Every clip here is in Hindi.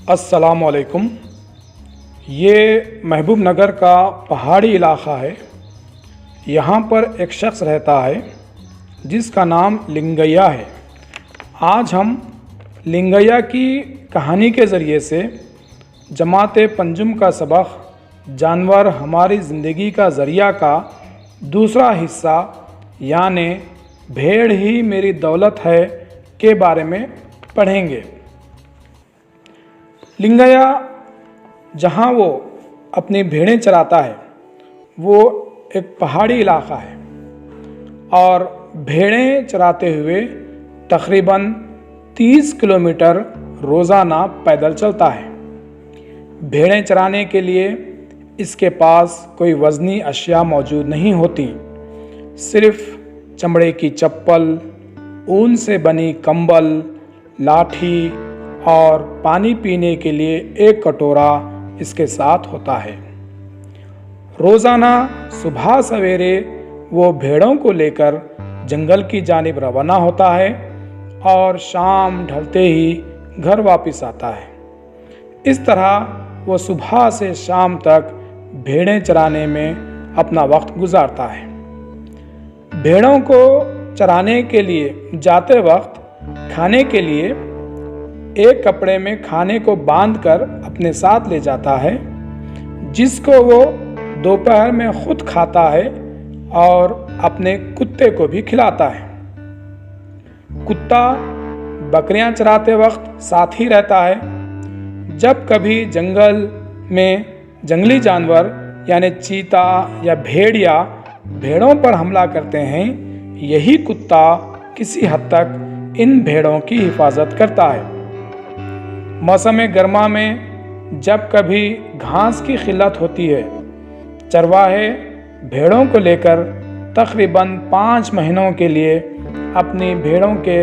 अस्सलामुअलैकुम। ये महबूब नगर का पहाड़ी इलाक़ा है। यहाँ पर एक शख्स रहता है जिसका नाम लिंगैया है। आज हम लिंगैया की कहानी के ज़रिए से जमाते पंजुम का सबक जानवर हमारी ज़िंदगी का ज़रिया का दूसरा हिस्सा यानी भेड़ ही मेरी दौलत है के बारे में पढ़ेंगे। लिंगैया जहाँ वो अपनी भेड़ें चराता है वो एक पहाड़ी इलाक़ा है और भेड़ें चराते हुए तकरीबन 30 किलोमीटर रोज़ाना पैदल चलता है। भेड़ें चराने के लिए इसके पास कोई वज़नी अशिया मौजूद नहीं होती, सिर्फ़ चमड़े की चप्पल, ऊन से बनी कंबल, लाठी और पानी पीने के लिए एक कटोरा इसके साथ होता है। रोज़ाना सुबह सवेरे वो भेड़ों को लेकर जंगल की जानिब रवाना होता है और शाम ढलते ही घर वापस आता है। इस तरह वो सुबह से शाम तक भेड़ें चराने में अपना वक्त गुजारता है। भेड़ों को चराने के लिए जाते वक्त खाने के लिए एक कपड़े में खाने को बांधकर अपने साथ ले जाता है, जिसको वो दोपहर में खुद खाता है और अपने कुत्ते को भी खिलाता है। कुत्ता बकरियां चराते वक्त साथ ही रहता है। जब कभी जंगल में जंगली जानवर यानी चीता या भेड़िया भेड़ों पर हमला करते हैं, यही कुत्ता किसी हद तक इन भेड़ों की हिफाजत करता है। मौसम गर्मा में जब कभी घास की किल्लत होती है, चरवाहे भेड़ों को लेकर तकरीबन 5 महीनों के लिए अपनी भेड़ों के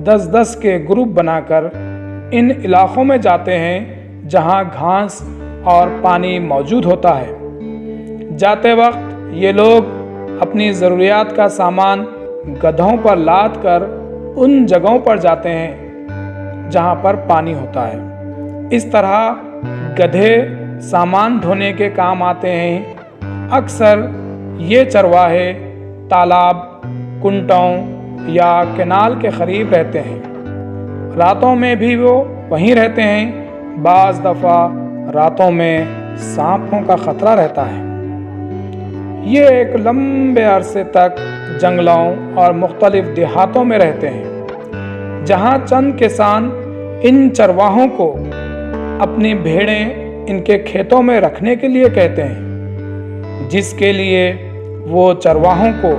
10-10 के ग्रुप बनाकर इन इलाक़ों में जाते हैं जहां घास और पानी मौजूद होता है। जाते वक्त ये लोग अपनी ज़रूरियात का सामान गधों पर लाद कर उन जगहों पर जाते हैं जहां पर पानी होता है। इस तरह गधे सामान ढोने के काम आते हैं। अक्सर ये चरवाहे तालाब, कुंटों या कैनाल के करीब रहते हैं। रातों में भी वो वहीं रहते हैं। बाज़ दफ़ा रातों में सांपों का ख़तरा रहता है। ये एक लंबे अरसे तक जंगलों और मुख्तलिफ देहातों में रहते हैं, जहाँ चंद किसान इन चरवाहों को अपनी भेड़ें इनके खेतों में रखने के लिए कहते हैं, जिसके लिए वो चरवाहों को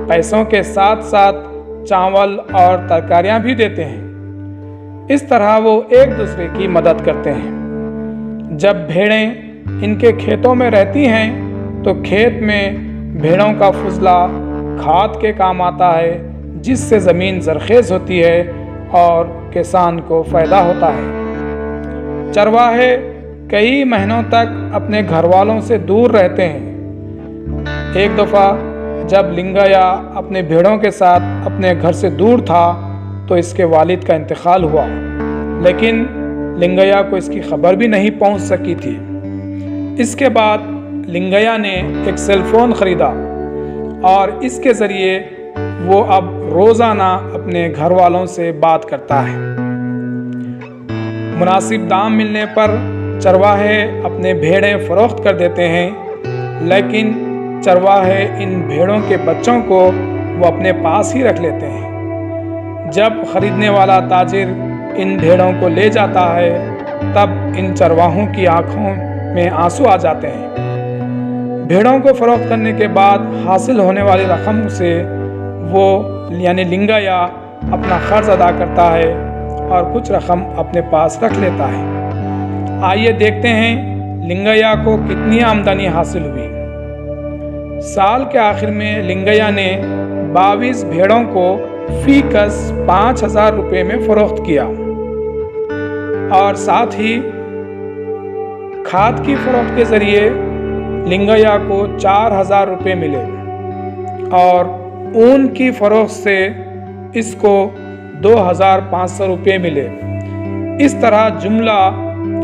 पैसों के साथ साथ चावल और तरकारियां भी देते हैं। इस तरह वो एक दूसरे की मदद करते हैं। जब भेड़ें इनके खेतों में रहती हैं तो खेत में भेड़ों का फुजला खाद के काम आता है, जिससे ज़मीन ज़रख़ेज़ होती है और किसान को फ़ायदा होता है। चरवाहे कई महीनों तक अपने घर वालों से दूर रहते हैं। एक दफ़ा जब लिंगैया अपने भेड़ों के साथ अपने घर से दूर था तो इसके वालिद का इंतकाल हुआ, लेकिन लिंगैया को इसकी खबर भी नहीं पहुंच सकी थी। इसके बाद लिंगैया ने एक सेलफ़ोन ख़रीदा और इसके ज़रिए वो अब रोज़ाना अपने घर वालों से बात करता है। मुनासिब दाम मिलने पर चरवाहे अपने भेड़ें फ़रोख्त कर देते हैं, लेकिन चरवाहे इन भेड़ों के बच्चों को वो अपने पास ही रख लेते हैं। जब ख़रीदने वाला ताजिर इन भेड़ों को ले जाता है तब इन चरवाहों की आँखों में आंसू आ जाते हैं। भेड़ों को फ़रोख्त करने के बाद हासिल होने वाली रकम से वो यानी लिंगैया अपना क़र्ज़ अदा करता है और कुछ रकम अपने पास रख लेता है। आइए देखते हैं लिंगैया को कितनी आमदनी हासिल हुई। साल के आखिर में लिंगैया ने 22 भेड़ों को फ़ी कस 5,000 रुपये में फ़रोख्त किया और साथ ही खाद की फ़रोख्त के ज़रिए लिंगैया को 4,000 रुपये मिले और ऊन की फ़रोख्त से इसको 2,500 रुपये मिले। इस तरह जुमला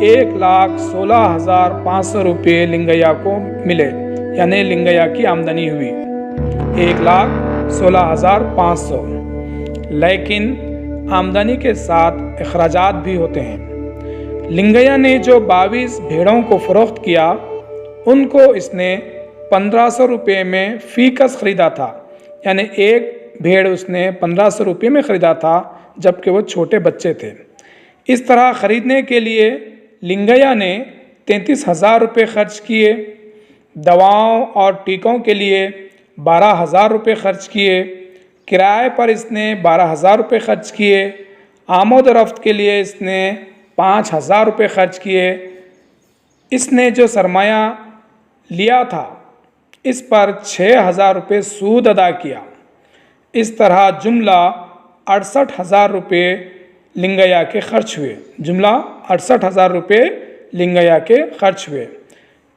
1,16,500 रुपये लिंगैया को मिले, यानी लिंगैया की आमदनी हुई 1,16,500। लेकिन आमदनी के साथ अखराजात भी होते हैं। लिंगैया ने जो 22 भेड़ों को फ़रोख्त किया, उनको इसने 1,500 रुपये में फ़ीकस ख़रीदा था, यानी एक भेड़ उसने 1,500 रुपये में ख़रीदा था जबकि वो छोटे बच्चे थे। इस तरह ख़रीदने के लिए लिंगैया ने 33,000 रुपये खर्च किए, दवाओं और टीकों के लिए 12,000 रुपये खर्च किए, किराए पर इसने 12,000 रुपये खर्च किए, आमद रफ्त के लिए इसने 5,000 रुपये खर्च किए। इसने जो सरमाया लिया था इस पर 6,000 रुपये सूद अदा किया। इस तरह जुमला 68,000 रुपये लिंगैया के खर्च हुए। जुमला 68,000 रुपये लिंगैया के खर्च हुए।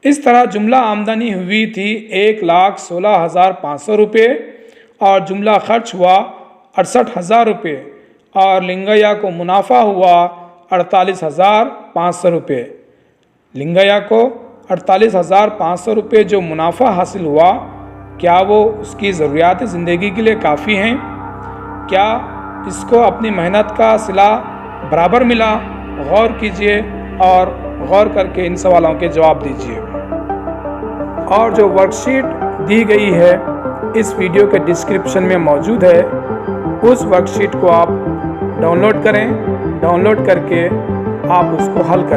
इस तरह जुमला आमदनी हुई थी 1,16,500 रुपये और जुमला खर्च हुआ 68,000 रुपये और लिंगैया को मुनाफा हुआ 48,500 रुपये। लिंगैया को 48,500 रुपये जो मुनाफा हासिल हुआ, क्या वो उसकी ज़रूरियात ज़िंदगी के लिए काफ़ी हैं? क्या इसको अपनी मेहनत का सिला बराबर मिला? गौर कीजिए और गौर करके इन सवालों के जवाब दीजिए। और जो वर्कशीट दी गई है इस वीडियो के डिस्क्रिप्शन में मौजूद है, उस वर्कशीट को आप डाउनलोड करें। डाउनलोड करके आप उसको हल करें।